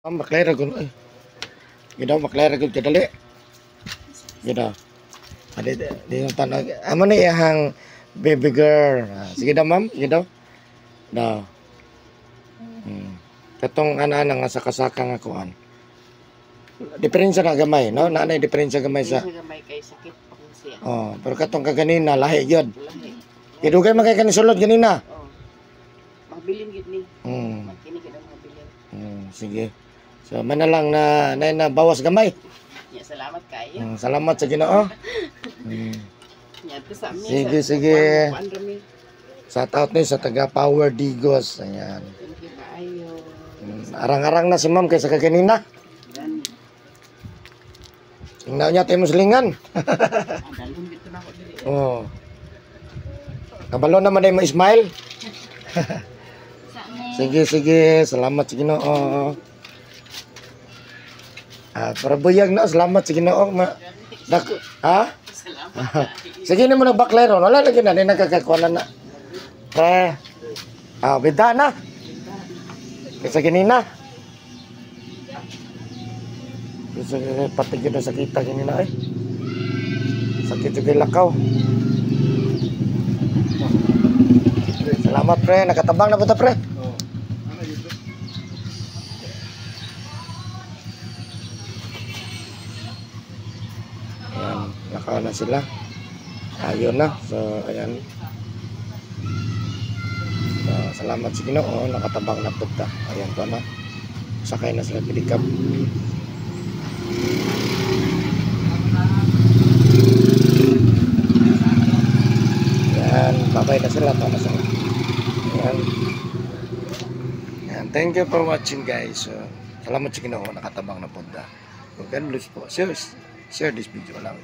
Maklera ko. Gida maklera ko kadali. Gida. Ade di tanong. Amo ni yang baby girl. Sige daw ma'am, gida. Da. Katong ana nga sa kasaka nga kuan. Diferensya na gamay, no? Naanay diferensya gamay sa. Gamay kay sakit pa kung siya. Oh, pero katong kaganina lahi gyud. Lahi. Kidugay man kay kanisulod ganina. Oh. Magbilin gid ni. Hmm. Magkini gid ang mabilin. Sige. So manalang na bawas gamay. Ya, salamat kayo. Salamat sa Ginoo. Ya, to sa amin. Sige. Kuan rami. Shout out ni sa taga Power Digos. Ayan. Thank you kaayo. Arang-arang na si ma'am kaysa kaganina. Dan Tingnan niya tayo muslingan. dalon dito na ako diri. Oh. Kabalo naman ay mo smile. Sige. Salamat sa Ginoo. Para buyag na. Salamat sa Ginoo. Ha? Salamat. Sige na mo nagbaklero. Wala lagi na. Di nagkakakuanan na. Pre. Bida na. Kaysa ganina. Kaysa patigid na sakita ganina eh. Sakit juga lakaw. Salamat pre. Nakatabang na po ta pre. Ayan. Nakaw na sila. Ayun na. So ayan. Salamat sa Ginoo, nakatabang na punta. Ayan po na. Sakay na sila pilikap. Ayan, babay na sila. Para sa ayan. Ayan. Thank you for watching guys. So, salamat sa Ginoo, nakatabang na punta. God bless po. Share this video lang.